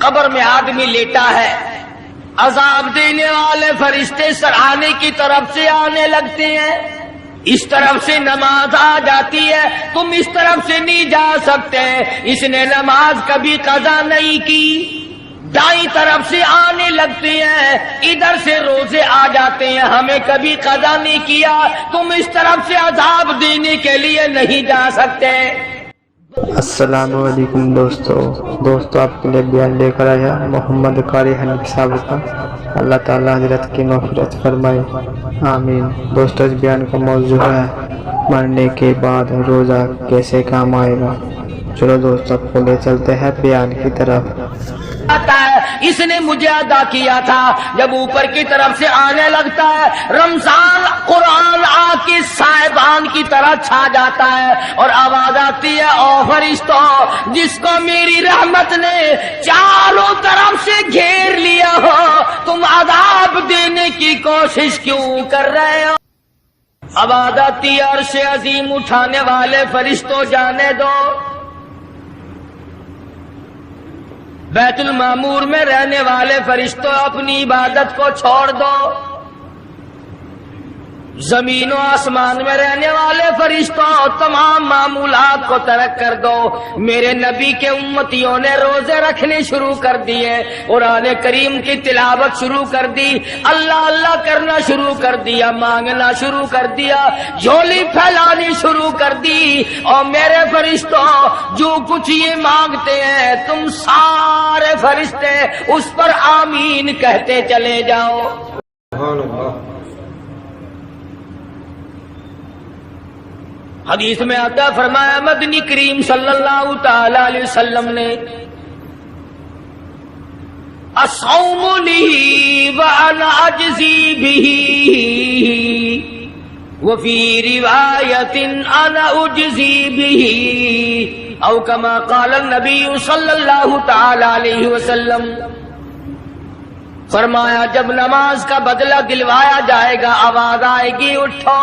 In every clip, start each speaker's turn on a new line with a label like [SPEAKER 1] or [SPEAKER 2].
[SPEAKER 1] قبر میں آدمی لیٹا ہے، عذاب دینے والے فرشتے سرانے کی طرف سے آنے لگتے ہیں، اس طرف سے نماز آ جاتی ہے، تم اس طرف سے نہیں جا سکتے، اس نے نماز کبھی قضا نہیں کی، دائیں طرف سے آنے لگتے ہیں، ادھر سے روزے آ جاتے ہیں، ہمیں کبھی قضا نہیں کیا، تم اس طرف سے عذاب دینے کے لیے نہیں جا سکتے۔
[SPEAKER 2] السلام علیکم دوستو آپ کے لیے بیان لے کر آیا محمد قاری حنیف صاحب کا، اللہ تعالیٰ حضرت کی مغفرت فرمائے، آمین۔ دوستو اس بیان کا موضوع ہے مرنے کے بعد روزہ کیسے کام آئے گا۔ چلو دوستو آپ کو لے چلتے ہیں بیان کی طرف۔
[SPEAKER 1] اس نے مجھے ادا کیا تھا، جب اوپر کی طرف سے آنے لگتا ہے رمضان، قرآن آ کے صاحبان کی طرح چھا جاتا ہے اور آواز آتی ہے، او فرشتوں، جس کو میری رحمت نے چاروں طرف سے گھیر لیا ہو، تم عذاب دینے کی کوشش کیوں کر رہے ہو؟ آواز آتی ہے، عرش عظیم اٹھانے والے فرشتوں جانے دو، بیت المعمور میں رہنے والے فرشتوں اپنی عبادت کو چھوڑ دو، زمین و آسمان میں رہنے والے فرشتوں تمام معمولات کو ترک کر دو۔ میرے نبی کے امتیوں نے روزے رکھنے شروع کر دیے، قرآن کریم کی تلاوت شروع کر دی، اللہ اللہ کرنا شروع کر دیا، مانگنا شروع کر دیا، جھولی پھیلانی شروع کر دی، اور میرے فرشتوں جو کچھ یہ مانگتے ہیں تم سارے فرشتے اس پر آمین کہتے چلے جاؤ۔ حدیث میں آتا فرمایا مدنی کریم صلی اللہ تعالی علیہ وسلم نے، الصوم لی وانا اجزی بہ، وفی روایت انا اجزی بہ، او کما قال النبی صلی اللہ تعالی علیہ وسلم۔ فرمایا جب نماز کا بدلہ دلوایا جائے گا، آواز آئے گی اٹھو،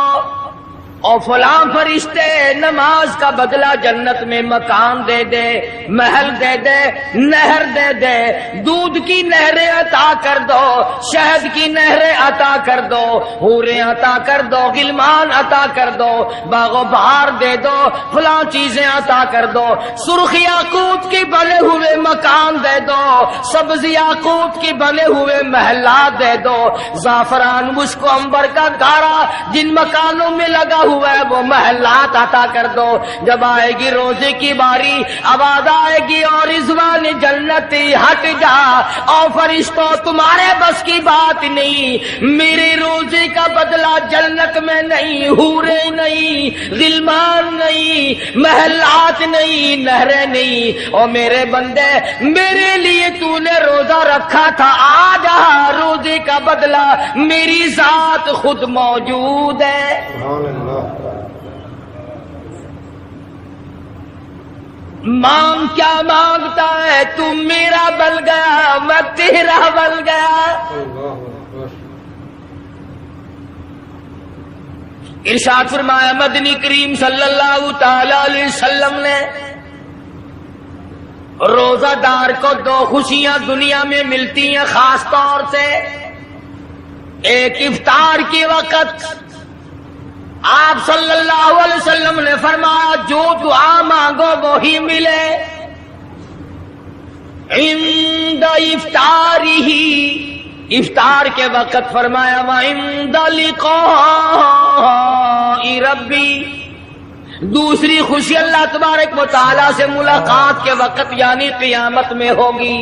[SPEAKER 1] اور فلاں فرشتے نماز کا بدلہ جنت میں مکان دے دے، محل دے دے، نہر دے دے، دودھ کی نہریں عطا کر دو، شہد کی نہریں عطا کر دو، حوریں عطا کر دو، غلمان عطا کر دو، باغ و بہار دے دو، فلاں چیزیں عطا کر دو، سرخ یاقوت کے بنے ہوئے مکان دے دو، سبز یاقوت کے بنے ہوئے محلات دے دو، زعفران مشک و عنبر کا گارا جن مکانوں میں لگا ہوا ہے وہ محلات عطا کر دو۔ جب آئے گی روزے کی باری، آواز آئے گی اور رضوان جنتی ہٹ جا، اور فرشتوں تمہارے بس کی بات نہیں، میرے روزے کا بدلہ جنت میں نہیں، حوریں نہیں، غلمان نہیں، محلات نہیں، نہریں نہیں، اور میرے بندے میرے لیے تو نے روزہ رکھا تھا، آ جا، روزے کا بدلہ میری ذات خود موجود ہے۔ مانگ کیا مانگتا ہے، تو میرا بل گیا، میں تیرا بل گیا۔ ارشاد فرمایا مدنی کریم صلی اللہ تعالی علیہ وسلم نے، روزہ دار کو دو خوشیاں دنیا میں ملتی ہیں خاص طور سے، ایک افطار کے وقت آپ صلی اللہ علیہ وسلم نے فرمایا جو دعا مانگو وہی ملے، عند افطارہ، افطار کے وقت فرمایا وعند لقاء ربی، دوسری خوشی اللہ تبارک و تعالی سے ملاقات کے وقت یعنی قیامت میں ہوگی۔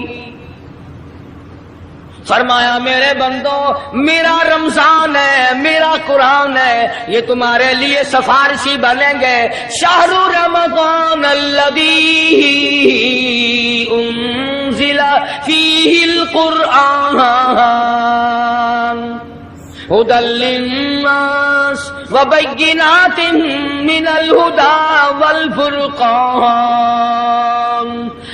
[SPEAKER 1] فرمایا میرے بندو میرا رمضان ہے، میرا قرآن ہے، یہ تمہارے لیے سفارشی بنیں گے۔ شہر رمضان الذی انزل فیہ القرآن ہدی للناس وبینات من الہدی والفرقان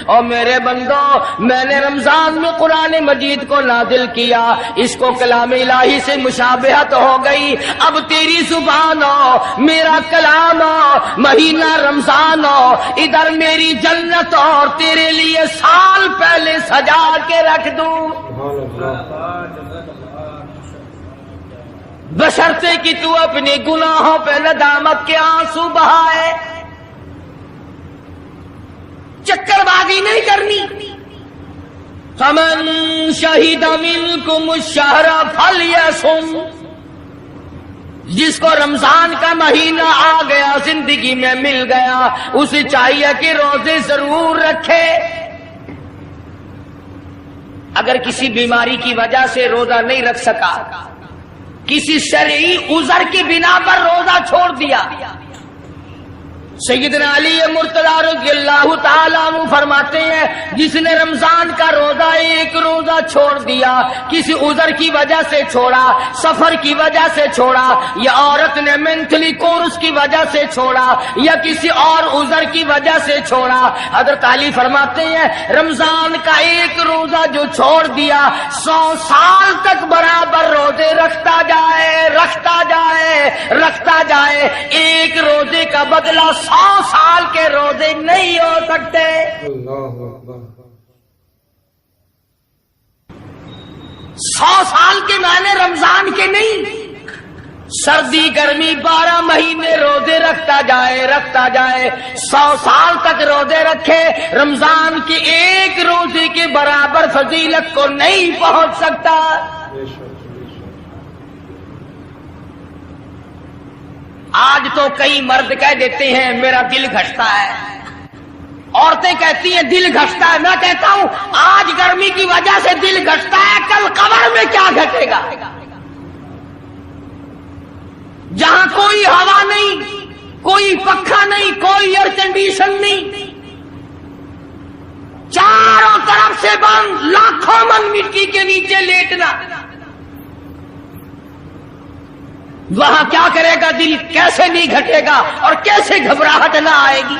[SPEAKER 1] اور میرے بندو میں نے رمضان میں قرآن مجید کو نازل کیا، اس کو کلام الہی سے مشابہت ہو گئی، اب تیری زبان ہو، میرا کلام ہو، مہینہ رمضان ہو، ادھر میری جنت اور تیرے لیے سال پہلے سجا کے رکھ دوں، بشرطے کہ تو اپنے گناہوں پہ ندامت کے آنسو بہائے، چکر بازی نہیں کرنی۔ فمن شہد منکم الشہر فلیصم، جس کو رمضان کا مہینہ آ گیا، زندگی میں مل گیا، اسے چاہیے کہ روزے ضرور رکھے۔ اگر کسی بیماری کی وجہ سے روزہ نہیں رکھ سکا، کسی شرعی عذر کی بنا پر روزہ چھوڑ دیا، سیدنا علی مرتضی رضی اللہ تعالیٰ عنہ فرماتے ہیں جس نے رمضان کا روزہ ایک روزہ چھوڑ دیا، کسی عذر کی وجہ سے چھوڑا، سفر کی وجہ سے چھوڑا، یا عورت نے مینٹلی کورس کی وجہ سے چھوڑا، یا کسی اور عذر کی وجہ سے چھوڑا، حضرت علی فرماتے ہیں رمضان کا ایک روزہ جو چھوڑ دیا 100 سال تک برابر روزے رکھتا جائے، رکھتا جائے، رکھتا جائے، ایک روزے کا بدلہ 100 سال کے روزے نہیں ہو سکتے۔ 100 سال کے معنی رمضان کے نہیں، سردی گرمی 12 مہینے روزے رکھتا جائے، رکھتا جائے، 100 سال تک روزے رکھے، رمضان کے ایک روزے کے برابر فضیلت کو نہیں پہنچ سکتا۔ آج تو کئی مرد کہہ دیتے ہیں میرا دل گھٹتا ہے، عورتیں کہتی ہیں دل گھٹتا ہے، میں کہتا ہوں آج گرمی کی وجہ سے دل گھٹتا ہے، کل قبر میں کیا گھٹے گا؟ جہاں کوئی ہوا نہیں، کوئی پنکھا نہیں، کوئی ایئر کنڈیشن نہیں، چاروں طرف سے بند، لاکھوں من مٹی کے نیچے لیٹنا، وہاں کیا کرے گا دل؟ کیسے نہیں گھٹے گا اور کیسے گھبراہٹ نہ آئے گی؟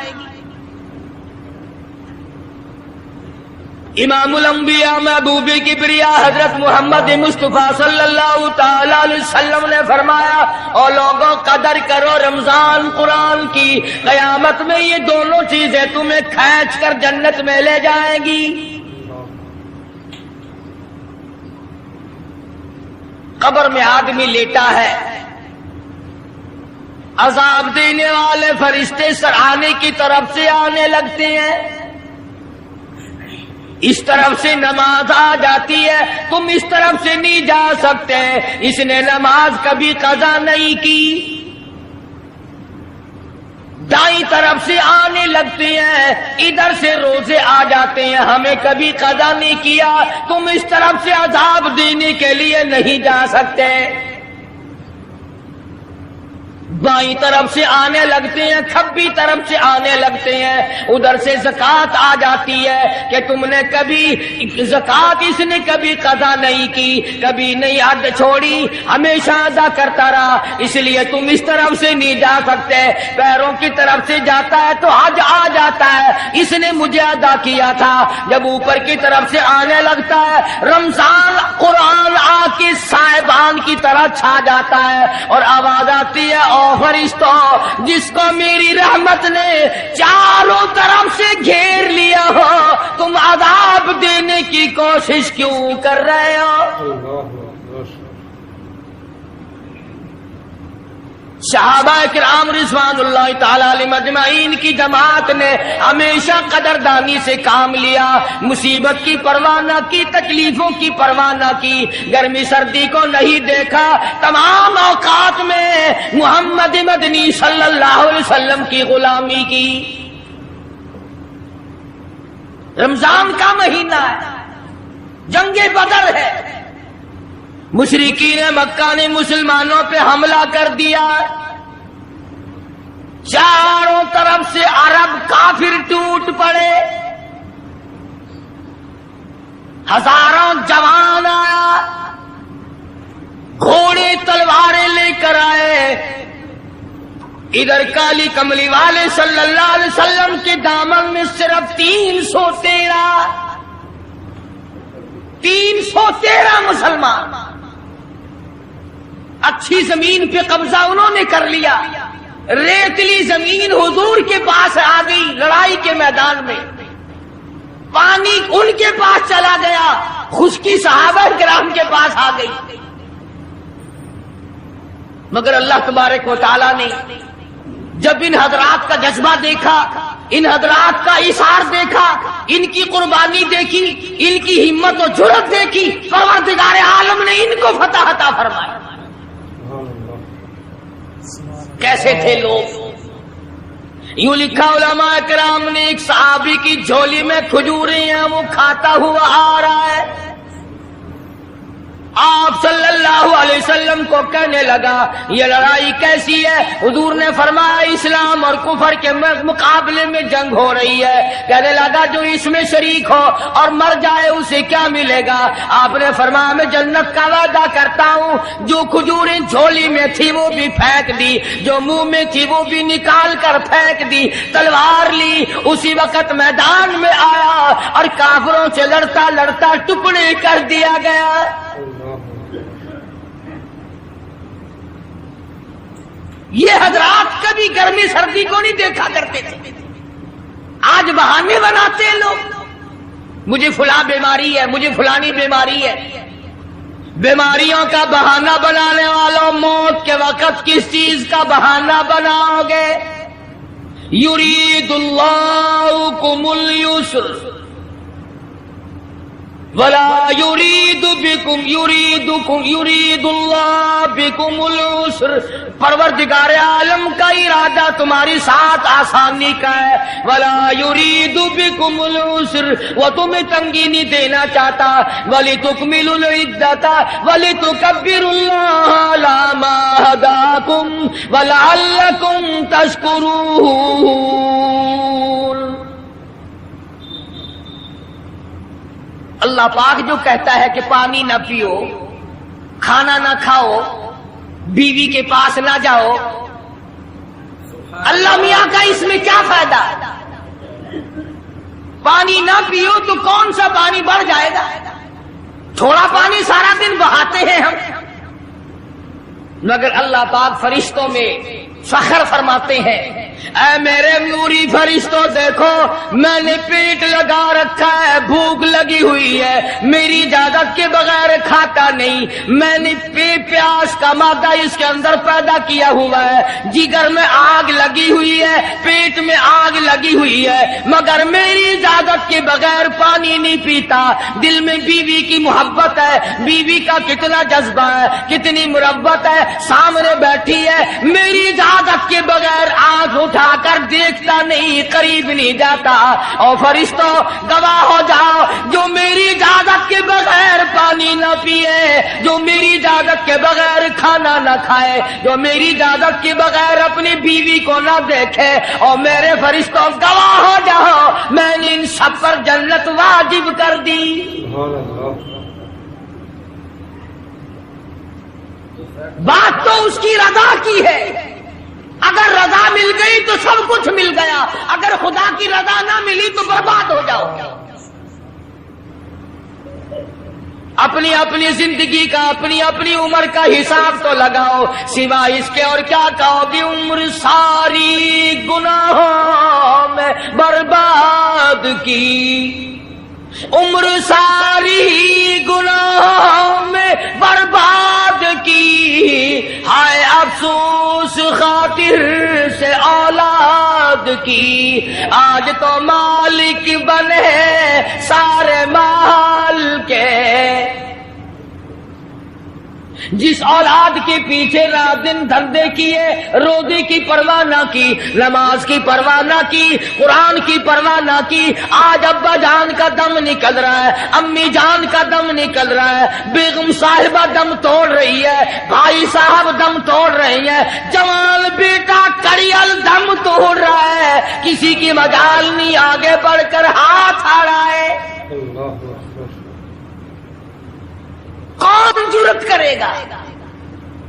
[SPEAKER 1] امام الانبیاء محبوب کبریا حضرت محمد مصطفیٰ صلی اللہ تعالی علیہ وسلم نے فرمایا اور لوگوں قدر کرو رمضان قرآن کی، قیامت میں یہ دونوں چیزیں تمہیں کھینچ کر جنت میں لے جائیں گی۔ قبر میں آدمی لیٹا ہے، عذاب دینے والے فرشتے سرانے کی طرف سے آنے لگتے ہیں، اس طرف سے نماز آ جاتی ہے، تم اس طرف سے نہیں جا سکتے، اس نے نماز کبھی قضا نہیں کی، دائیں طرف سے آنے لگتے ہیں، ادھر سے روزے آ جاتے ہیں، ہمیں کبھی قضا نہیں کیا، تم اس طرف سے عذاب دینے کے لیے نہیں جا سکتے، بائیں طرف سے آنے لگتے ہیں، کھبی طرف سے آنے لگتے ہیں، ادھر سے زکوٰۃ آ جاتی ہے کہ تم نے کبھی زکوٰۃ اس نے کبھی قضا نہیں کی، کبھی نہیں حد چھوڑی، ہمیشہ ادا کرتا رہا، اس لیے تم اس طرف سے نہیں جا سکتے، پیروں کی طرف سے جاتا ہے تو حج آ جاتا ہے، اس نے مجھے ادا کیا تھا، جب اوپر کی طرف سے آنے لگتا ہے رمضان قرآن آ کے صاحبان کی طرح چھا جاتا ہے اور آواز آتی ہے فرشتوں جس کو میری رحمت نے چاروں طرف سے گھیر لیا ہو، تم عذاب دینے کی کوشش کیوں کر رہے ہو؟ صحابہ کرام رضوان اللہ تعالی علیہم اجمعین کی جماعت نے ہمیشہ قدردانی سے کام لیا، مصیبت کی پرواہ نہ کی، تکلیفوں کی پرواہ نہ کی، گرمی سردی کو نہیں دیکھا، تمام اوقات میں محمد مدنی صلی اللہ علیہ وسلم کی غلامی کی۔ رمضان کا مہینہ ہے، جنگ بدر ہے، مشرکین مکہ نے مسلمانوں پہ حملہ کر دیا، چاروں طرف سے عرب کافر ٹوٹ پڑے، ہزاروں جوان آیا، گھوڑے تلواریں لے کر آئے، ادھر کالی کملی والے صلی اللہ علیہ وسلم کے دامن میں صرف 313 مسلمان، اچھی زمین پہ قبضہ انہوں نے کر لیا، ریتلی زمین حضور کے پاس آ گئی، لڑائی کے میدان میں پانی ان کے پاس چلا گیا، خشکی صحابہ کرام کے پاس آ گئی، مگر اللہ تبارک و تعالیٰ نے جب ان حضرات کا جذبہ دیکھا، ان حضرات کا اثار دیکھا، ان کی قربانی دیکھی، ان کی ہمت و جرأت دیکھی، پروردگار عالم نے ان کو فتح عطا فرمایا۔ کیسے تھے لوگ؟ یوں لکھا علماء کرام نے، ایک صحابی کی جھولی میں کھجوریں ہیں، وہ کھاتا ہوا آ رہا ہے، آپ صلی اللہ علیہ وسلم کو کہنے لگا یہ لڑائی کیسی ہے؟ حضور نے فرمایا اسلام اور کفر کے مقابلے میں جنگ ہو رہی ہے۔ کہنے لگا جو اس میں شریک ہو اور مر جائے اسے کیا ملے گا؟ آپ نے فرمایا میں جنت کا وعدہ کرتا ہوں، جو کھجوریں جھولی میں تھی وہ بھی پھینک دی، جو منہ میں تھی وہ بھی نکال کر پھینک دی، تلوار لی، اسی وقت میدان میں آیا اور کافروں سے لڑتا لڑتا ٹکڑے کر دیا گیا۔ یہ حضرات کبھی گرمی سردی کو نہیں دیکھا کرتے تھے، آج بہانے بناتے ہیں لوگ، مجھے فلاں بیماری ہے، مجھے فلانی بیماری ہے۔ بیماریوں کا بہانہ بنانے والوں، موت کے وقت کس چیز کا بہانہ بناؤ گے؟ یرید اللہ بکم اليسر ولا یرید اللہ بکم العسر، پروردگار عالم کا ارادہ تمہارے ساتھ آسانی کا ہے، ولا یرید بکم العسر، وہ تمہیں تنگی نہیں دینا چاہتا، وَلِتُكْمِلُوا الْعِدَّةَ وَلِتُكَبِّرُوا اللَّهَ عَلَى مَا هَدَاكُمْ وَلَعَلَّكُمْ تَشْكُرُونَ۔ اللہ پاک جو کہتا ہے کہ پانی نہ پیو، کھانا نہ کھاؤ، بیوی کے پاس نہ جاؤ، اللہ میاں کا اس میں کیا فائدہ؟ پانی نہ پیو تو کون سا پانی بڑھ جائے گا؟ تھوڑا پانی سارا دن بہاتے ہیں ہم، مگر اللہ پاک فرشتوں میں فخر فرماتے ہیں، اے میرے نوری فرشتوں دیکھو میں نے پیٹ لگا رکھا ہے، بھوک لگی ہوئی ہے، میری اجازت کے بغیر کھاتا نہیں، میں نے پیاس کا مادہ اس کے اندر پیدا کیا ہوا ہے، جگر میں آگ لگی ہوئی ہے، پیٹ میں آگ لگی ہوئی ہے، مگر میری اجازت کے بغیر پانی نہیں پیتا۔ دل میں بیوی کی محبت ہے، بیوی کا کتنا جذبہ ہے، کتنی مربت ہے، سامنے بیٹھی ہے، میری اجازت کے بغیر آنکھ اٹھا کر دیکھتا نہیں، قریب نہیں جاتا۔ اور فرشتوں گواہ ہو جاؤ، جو میری اجازت کے بغیر پانی نہ پیے، جو میری اجازت کے بغیر کھانا نہ کھائے، جو میری اجازت کے بغیر اپنی بیوی کو نہ دیکھے، اور میرے فرشتوں گواہ ہو جاؤ میں نے ان سب پر جنت واجب کر دی۔ بات تو اس کی رضا کی ہے، اگر رضا مل گئی تو سب کچھ مل گیا، اگر خدا کی رضا نہ ملی تو برباد ہو جاؤ گے۔ اپنی اپنی زندگی کا، اپنی اپنی عمر کا حساب تو لگاؤ، سوا اس کے اور کیا کہو گی؟ عمر ساری گناہوں میں برباد کی، عمر ساری گناہوں میں برباد کی، ہائے افسوس خاطر سے اولاد کی، آج تو مالک بنے سارے مال کے، جس اولاد کے پیچھے رات دن دھندے کیے، روزے کی پرواہ نہ کی، نماز کی پرواہ نہ کی، قرآن کی پرواہ نہ کی، آج ابا جان کا دم نکل رہا ہے، امی جان کا دم نکل رہا ہے، بیگم صاحبہ دم توڑ رہی ہے، بھائی صاحب دم توڑ رہی ہے، جوان بیٹا کڑیل دم توڑ رہا ہے، کسی کی مجال نہیں آگے بڑھ کر ہاتھ آ رہا ہے۔ کون جرت کرے گا؟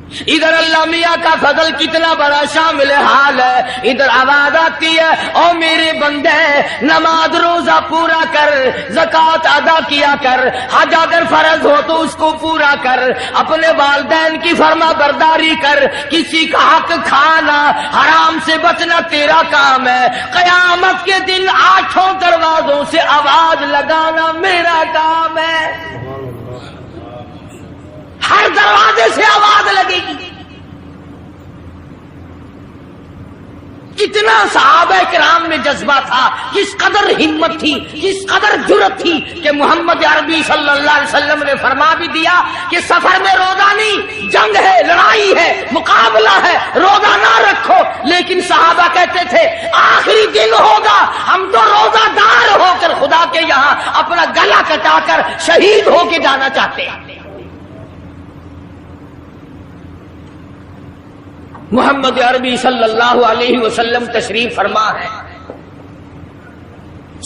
[SPEAKER 1] ادھر اللہ میاں کا فضل کتنا بڑا شامل حال ہے. ادھر آواز آتی ہے او میرے بندے نماز روزہ پورا کر, زکوٰۃ ادا کیا کر, حج اگر فرض ہو تو اس کو پورا کر, اپنے والدین کی فرما برداری کر, کسی کا حق کھانا حرام سے بچنا تیرا کام ہے. قیامت کے دن 8 دروازوں سے آواز لگانا میرا کام ہے. ہر دروازے سے آواز لگے گی. کتنا صحابہ کرام میں جذبہ تھا, کس قدر ہمت تھی, کس قدر جرأت تھی کہ محمد عربی صلی اللہ علیہ وسلم نے فرما بھی دیا کہ سفر میں روزہ نہیں, جنگ ہے, لڑائی ہے, مقابلہ ہے, روزہ نہ رکھو. لیکن صحابہ کہتے تھے آخری دن ہوگا, ہم تو روزہ دار ہو کر خدا کے یہاں اپنا گلا کٹا کر شہید ہو کے جانا چاہتے ہیں. محمد عربی صلی اللہ علیہ وسلم تشریف فرما ہے.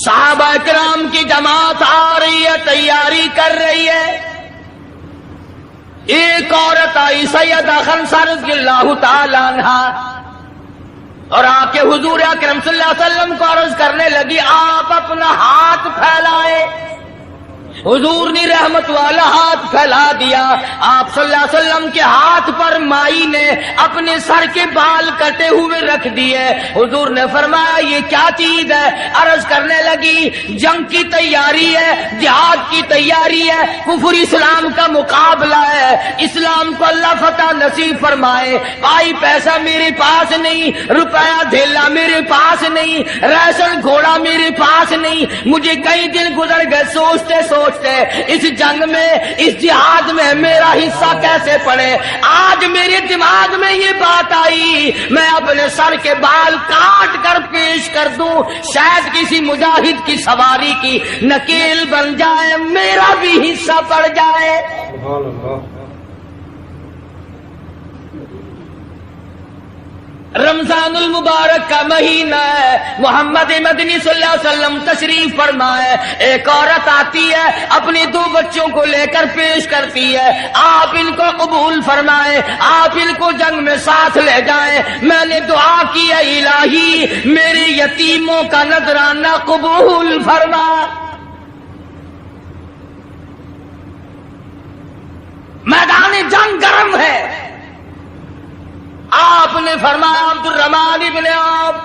[SPEAKER 1] صحابہ کرام کی جماعت آ رہی ہے, تیاری کر رہی ہے. ایک عورت آئی سیدہ خنسہ رضی اللہ تعالی عنہا, اور آ کے حضور اکرم صلی اللہ علیہ وسلم کو عرض کرنے لگی آپ اپنا ہاتھ پھیلائے. حضور نے رحمت والا ہاتھ پھیلا دیا. آپ صلی اللہ علیہ وسلم کے ہاتھ پر مائی نے اپنے سر کے بال کٹے ہوئے رکھ دیے. حضور نے فرمایا یہ کیا چیز ہے؟ عرض کرنے لگی جنگ کی تیاری ہے, جہاد کی تیاری ہے, کفر اسلام کا مقابلہ ہے, اسلام کو اللہ فتح نصیب فرمائے. پائی پیسہ میرے پاس نہیں, روپیہ دھیلا میرے پاس نہیں, ریشن گھوڑا میرے پاس نہیں. مجھے کئی دن گزر گئے سوچتے اس جنگ میں, اس جہاد میں میرا حصہ کیسے پڑے. آج میرے دماغ میں یہ بات آئی میں اپنے سر کے بال کاٹ کر پیش کر دوں, شاید کسی مجاہد کی سواری کی نکیل بن جائے, میرا بھی حصہ پڑ جائے. رمضان المبارک کا مہینہ ہے, محمد مدنی صلی اللہ علیہ وسلم تشریف فرمائے. ایک عورت آتی ہے, اپنے 2 بچوں کو لے کر پیش کرتی ہے, آپ ان کو قبول فرمائے, آپ ان کو جنگ میں ساتھ لے جائیں. میں نے دعا کی ہے الہی میرے یتیموں کا نذرانہ قبول فرما. میدان جنگ گرم ہے. آپ نے فرمایا عبد الرحمن ابن عوف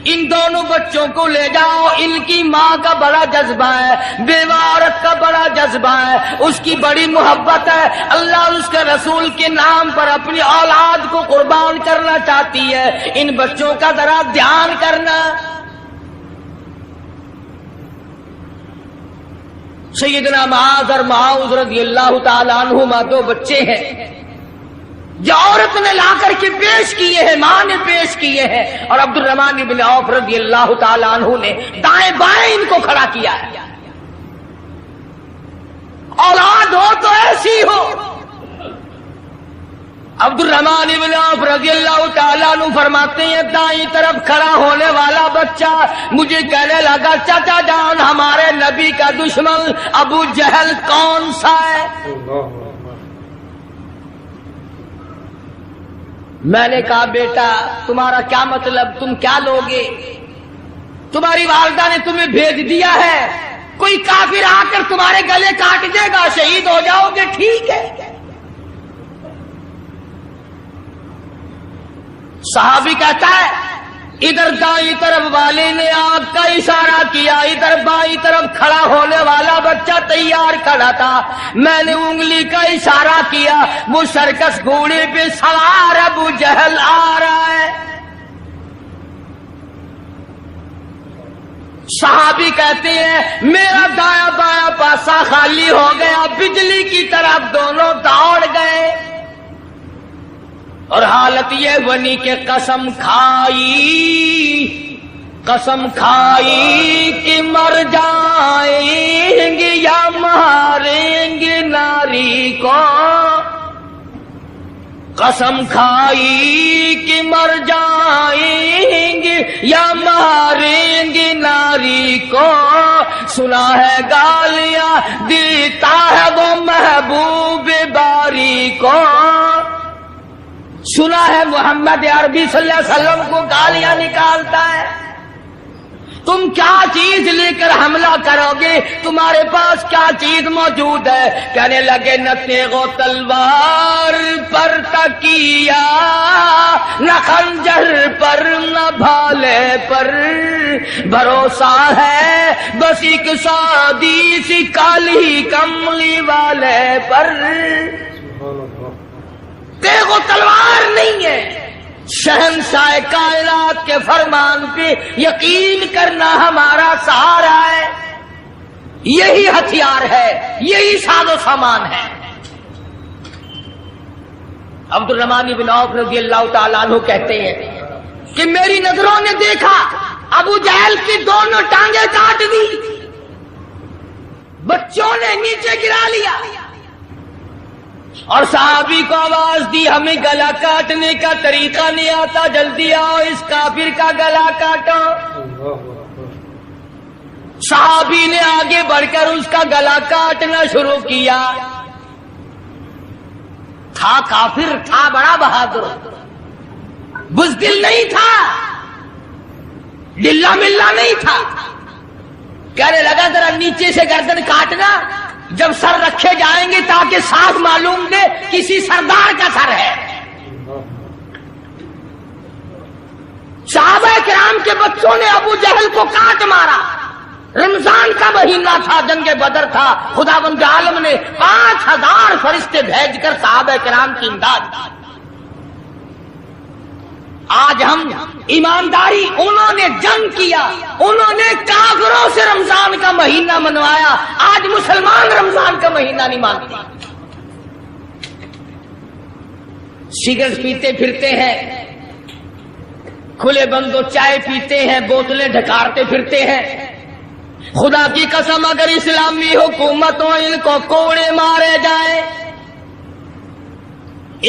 [SPEAKER 1] ان دونوں بچوں کو لے جاؤ, ان کی ماں کا بڑا جذبہ ہے, بیوہ عورت کا بڑا جذبہ ہے, اس کی بڑی محبت ہے, اللہ اس کے رسول کے نام پر اپنی اولاد کو قربان کرنا چاہتی ہے, ان بچوں کا ذرا دھیان کرنا. سیدنا معاذ اور معاذ رضی اللہ تعالی عنہما 2 بچے ہیں جو عورت نے لا کر کے پیش کیے ہیں, ماں نے پیش کیے ہیں, اور عبد الرحمن بن عوف رضی اللہ تعالی عنہ نے دائیں بائیں ان کو کھڑا کیا ہے. اولاد ہو تو ایسی ہو. عبد الرحمن بن عوف رضی اللہ تعالی عنہ فرماتے ہیں دائیں طرف کھڑا ہونے والا بچہ مجھے کہنے لگا چچا جان ہمارے نبی کا دشمن ابو جہل کون سا ہے؟ میں نے کہا بیٹا تمہارا کیا مطلب, تم کیا لوگے؟ تمہاری والدہ نے تمہیں بھیج دیا ہے, کوئی کافر آ کر تمہارے گلے کاٹ دے گا, شہید ہو جاؤ گے, ٹھیک ہے. صحابی کہتا ہے ادھر دائیں طرف والے نے آگ کا اشارہ کیا, ادھر بائیں طرف کھڑا ہونے والا بچہ تیار کھڑا تھا, میں نے انگلی کا اشارہ کیا, وہ سرکس گھوڑے پہ سوار ابو جہل آ رہا ہے. صحابی کہتے ہیں میرا دایاں بایاں پاسا خالی ہو گیا, بجلی کی طرف دونوں دوڑ گئے, اور حالت یہ بنی کہ قسم کھائی کہ مر جائیں گے یا ماریں گے ناری کو, قسم کھائی کہ مر جائیں گے یا ماریں گے ناری کو, سنا ہے گالیاں دیتا ہے وہ محبوب باری کو. سنا ہے محمد عربی صلی اللہ علیہ وسلم کو گالیاں نکالتا ہے، تم کیا چیز لے کر حملہ کرو گے، تمہارے پاس کیا چیز موجود ہے؟ کہنے لگے نہ تیغ و تلوار پر تکیہ، نہ خنجر پر، نہ بھالے پر بھروسہ ہے، بس ایک سادی سی کالی کملی والے پر۔ تیغ و تلوار نہیں ہے، شہنشاہ کائنات کے فرمان پہ یقین کرنا ہمارا سہارا ہے، یہی ہتھیار ہے، یہی ساز و سامان ہے۔ عبد الرحمن بن عوف رضی اللہ تعالیٰ عنہ کہتے ہیں کہ میری نظروں نے دیکھا ابو جہل کی دونوں ٹانگیں کاٹ دی، بچوں نے نیچے گرا لیا، اور صحابی کو آواز دی ہمیں گلا کاٹنے کا طریقہ نہیں آتا، جلدی آؤ اس کافر کا گلا کاٹو۔ صحابی نے آگے بڑھ کر اس کا گلا کاٹنا شروع کیا۔ تھا کافر، تھا بڑا بہادر، بزدل نہیں تھا، ڈلا ملا نہیں تھا، کہنے لگا ذرا نیچے سے گردن کاٹنا، جب سر رکھے جائیں گے تاکہ صاف معلوم دے کسی سردار کا سر ہے۔ صحابہ کرام کے بچوں نے ابو جہل کو کاٹ مارا۔ رمضان کا مہینہ تھا، جنگ بدر تھا، خداوند عالم نے 5000 فرشتے بھیج کر صحابہ کرام کی امداد کی۔ آج ہم ایمانداری، انہوں نے جنگ کیا، انہوں نے کافروں سے رمضان کا مہینہ منوایا، آج مسلمان رمضان کا مہینہ نہیں مانتے، سگریٹ پیتے پھرتے ہیں، کھلے بندوں چائے پیتے ہیں، بوتلیں ڈھکارتے پھرتے ہیں۔ خدا کی قسم اگر اسلامی حکومت ہو ان کو کوڑے مارے جائیں،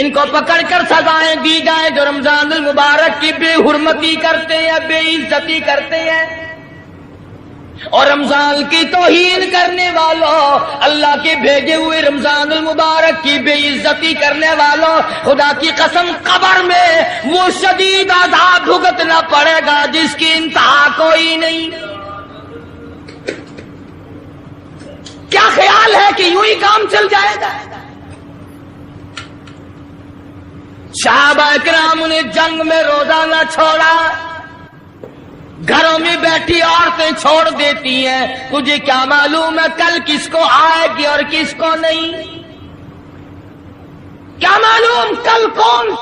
[SPEAKER 1] ان کو پکڑ کر سزائیں دی جائیں جو رمضان المبارک کی بے حرمتی کرتے ہیں، بے عزتی کرتے ہیں، اور رمضان کی توہین کرنے والوں، اللہ کے بھیجے ہوئے رمضان المبارک کی بے عزتی کرنے والوں، خدا کی قسم قبر میں وہ شدید عذاب بھگتنا پڑے گا جس کی انتہا کوئی نہیں۔ کیا خیال ہے کہ یوں ہی کام چل جائے گا؟ صحابہ کرام نے جنگ میں روزہ نہ چھوڑا، گھروں میں بیٹھی عورتیں چھوڑ دیتی ہیں، تجھے کیا معلوم ہے کل کس کو آئے گی اور کس کو نہیں؟ کیا معلوم کل کون؟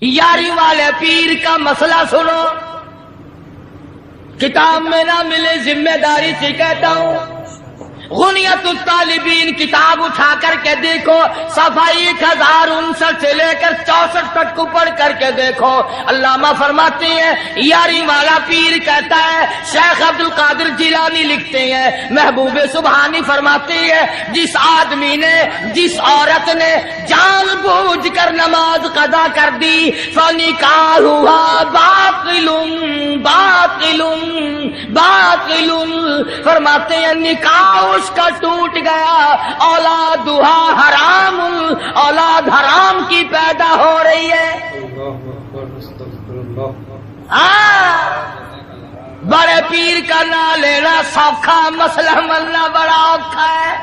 [SPEAKER 1] یاری والے پیر کا مسئلہ سنو، کتاب میں نہ ملے ذمہ داری سے کہتا ہوں، غنیت الطالبین کتاب اٹھا کر کے دیکھو، صفحہ 1059 سے لے کر 64 تک کو پڑھ کر کے دیکھو، علامہ فرماتے ہیں یاری والا پیر کہتا ہے، شیخ عبد القادر جیلانی لکھتے ہیں، محبوب سبحانی فرماتے ہیں جس آدمی نے، جس عورت نے جان بوجھ کر نماز قضا کر دی فنکاحها باطل باطل باطل، فرماتے ہیں نکاح اس کا ٹوٹ گیا، اولادھا حرام، اولاد حرام کی پیدا ہو رہی ہے۔ بڑے پیر کا نام لینا سوکھا، مسئلہ ملنا بڑا اوکھا ہے۔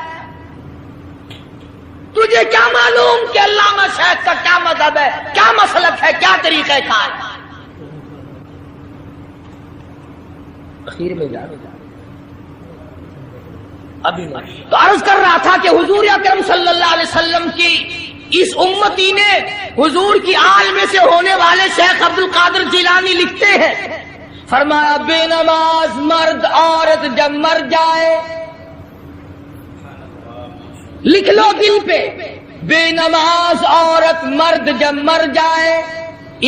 [SPEAKER 1] تجھے کیا معلوم کہ علامہ شیخ کا کیا مذہب ہے، کیا مسلک ہے، کیا طریقہ کار ہے؟ اخیر میں جا ابھی تو عرض کر رہا تھا کہ حضور اکرم صلی اللہ علیہ وسلم کی اس امتی نے، حضور کی آل میں سے ہونے والے شیخ عبد القادر جیلانی لکھتے ہیں، فرمایا بے نماز مرد عورت جب مر جائے، لکھ لو دل پہ، بے نماز عورت مرد جب مر جائے،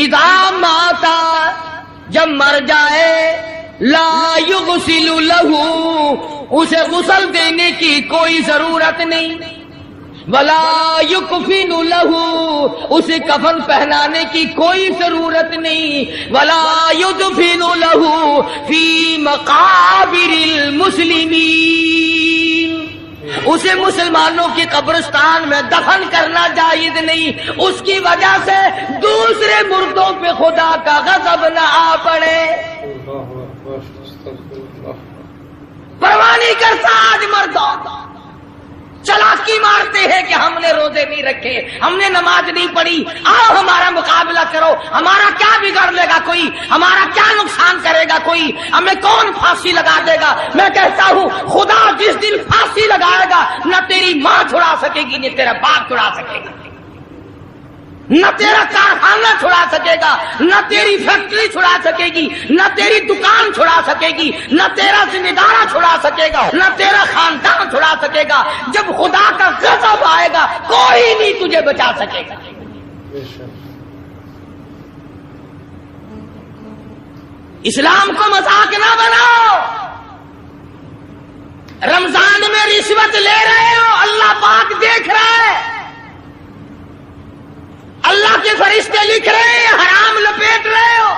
[SPEAKER 1] اذا ماتا جب مر جائے، لا یغسل لہ اسے غسل دینے کی کوئی ضرورت نہیں، ولا یکفن لہ اسے کفن پہنانے کی کوئی ضرورت نہیں، ولا یدفن لہ فی مقابر المسلمین اسے مسلمانوں کی قبرستان میں دفن کرنا جائز نہیں، اس کی وجہ سے دوسرے مردوں پہ خدا کا غضب نہ آ پڑے۔ پرواہ نہیں کرتا آج مردوں، چلاکی مارتے ہیں کہ ہم نے روزے نہیں رکھے، ہم نے نماز نہیں پڑھی، آؤ ہمارا مقابلہ کرو، ہمارا کیا بگاڑ لے گا کوئی، ہمارا کیا نقصان کرے گا کوئی، ہمیں کون پھانسی لگا دے گا۔ میں کہتا ہوں خدا جس دن پھانسی لگائے گا نہ تیری ماں چھڑا سکے گی نہ تیرا باپ چھڑا سکے گا، نہ تیرا کارخانہ چھڑا سکے گا، نہ تیری فیکٹری چھڑا سکے گی، نہ تیری دکان چھڑا سکے گی، نہ تیرا زمیندارہ چھڑا سکے گا، نہ تیرا خاندان چھڑا سکے گا۔ جب خدا کا غضب آئے گا کوئی نہیں تجھے بچا سکے گا۔ اسلام کو مذاق نہ بناؤ۔ رمضان میں رشوت لے رہے ہو، اللہ پاک دیکھ رہا ہے، اللہ کے فرشتے لکھ رہے ہیں، حرام لپیٹ رہے ہو۔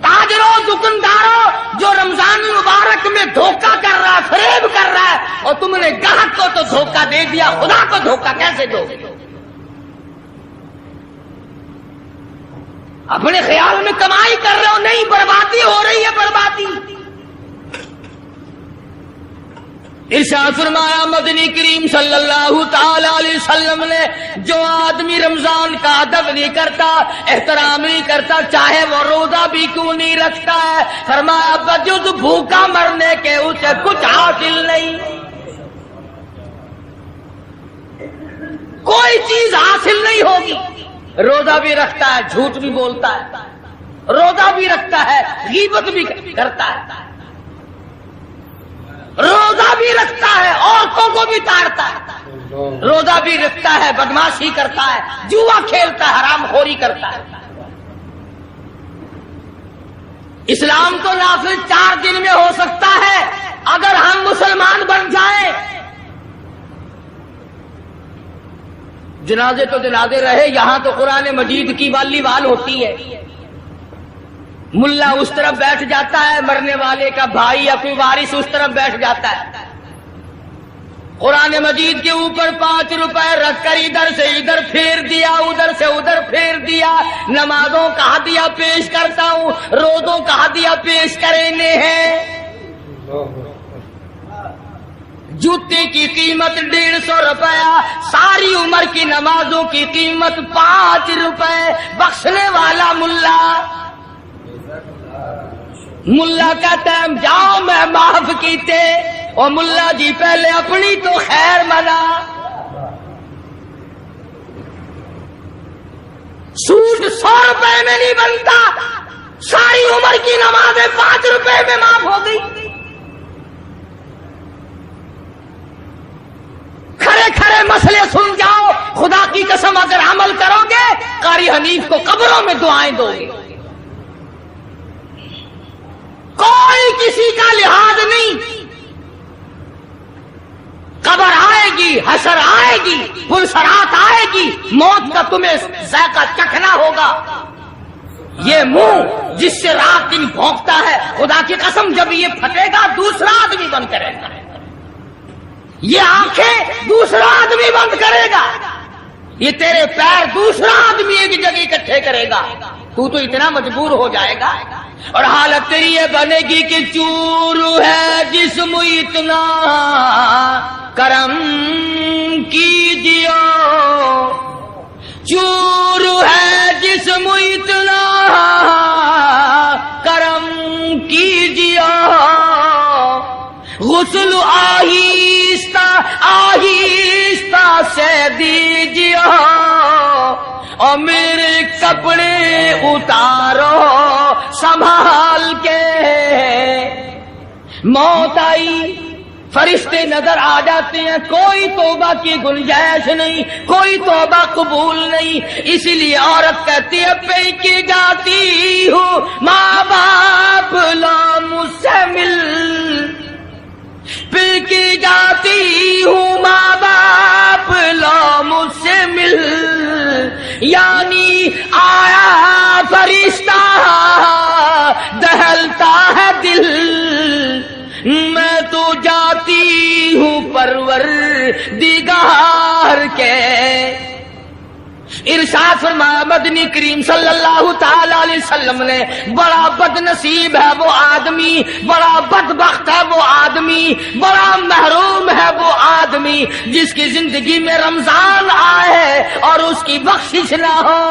[SPEAKER 1] تاجروں، دکانداروں جو رمضان مبارک میں دھوکہ کر رہا ہے، فریب کر رہا ہے، اور تم نے گاہک کو تو دھوکہ دے دیا، خدا کو دھوکہ کیسے دو گے؟ اپنے خیال میں کمائی کر رہے ہو، نہیں، بربادی ہو رہی ہے، بربادی۔ ارشاد فرمایا مدنی کریم صلی اللہ تعالی علیہ وسلم نے، جو آدمی رمضان کا ادب نہیں کرتا، احترام نہیں کرتا، چاہے وہ روزہ بھی کیوں نہیں رکھتا ہے، فرمایا بجز بھوکا مرنے کے اسے کچھ حاصل نہیں، کوئی چیز حاصل نہیں ہوگی۔ روزہ بھی رکھتا ہے، جھوٹ بھی بولتا ہے، روزہ بھی رکھتا ہے، غیبت بھی کرتا ہے، روزہ بھی رکھتا ہے، عورتوں کو بھی تاڑتا ہے، روزہ بھی رکھتا ہے، بدماشی کرتا ہے، جوا کھیلتا ہے، حرام خوری کرتا ہے۔ اسلام تو نافذ 4 دن میں ہو سکتا ہے اگر ہم مسلمان بن جائیں۔ جنازے تو جنازے رہے، یہاں تو قرآن مجید کی والی وال ہوتی ہے، ملا اس طرف بیٹھ جاتا ہے، مرنے والے کا بھائی یا کوئی وارث اس طرف بیٹھ جاتا ہے، قرآن مجید کے اوپر 5 روپے رکھ کر ادھر سے ادھر پھیر دیا، ادھر سے ادھر پھیر دیا۔ نمازوں کا ہدیہ پیش کرتا ہوں، روزوں کا ہدیہ پیش کرنے ہیں۔ جوتے کی قیمت 150 روپیہ، ساری عمر کی نمازوں کی قیمت 5 روپے، بخشنے والا ملا کہتا ہے جاؤ میں معاف کیتے، اور ملا جی پہلے اپنی تو خیر منا۔ سود 100 روپے میں نہیں بنتا، ساری عمر کی نمازیں 5 روپے میں معاف ہو گئی۔ کھڑے کھڑے مسئلے سن جاؤ، خدا کی قسم اگر عمل کرو گے قاری حنیف کو قبروں میں دعائیں دو گے، کوئی کسی کا لحاظ نہیں۔ قبر آئے گی، حشر آئے گی، پلسرات آئے گی، موت کا تمہیں ذائقہ چکھنا ہوگا۔ یہ منہ جس سے رات دن بھونکتا ہے، خدا کی قسم جب یہ پھٹے گا دوسرا آدمی بند کرے گا، یہ آنکھیں دوسرا آدمی بند کرے گا، یہ تیرے پیر دوسرا آدمی ایک جگہ اکٹھے کرے گا، تو اتنا مجبور ہو جائے گا، اور حالت تیری یہ بنے گی کہ چور ہے جسم اتنا کرم کیجیے، چور ہے جسم اتنا کرم کیجیے، غسل آہستہ آہستہ سے دیجیے، اور میرے کپڑے اتارو سنبھال کے۔ موت آئی، فرشتے نظر آ جاتے ہیں، کوئی توبہ کی گنجائش نہیں، کوئی توبہ قبول نہیں، اسی لیے عورت کہتی ہے پی کی جاتی ہوں ماں باپ لا مجھ سے مل، پی کی جاتی ہوں ماں باپ لا مجھ سے مل، یعنی آیا فرشتہ دہلتا ہے دل، میں تو جا چاہتی ہوں پروردگار کے. ارشاد فرمایا مدنی کریم صلی اللہ تعالی علیہ وسلم نے بڑا بد نصیب ہے وہ آدمی، بڑا بدبخت ہے وہ آدمی، بڑا محروم ہے وہ آدمی جس کی زندگی میں رمضان آئے اور اس کی بخشش نہ ہو.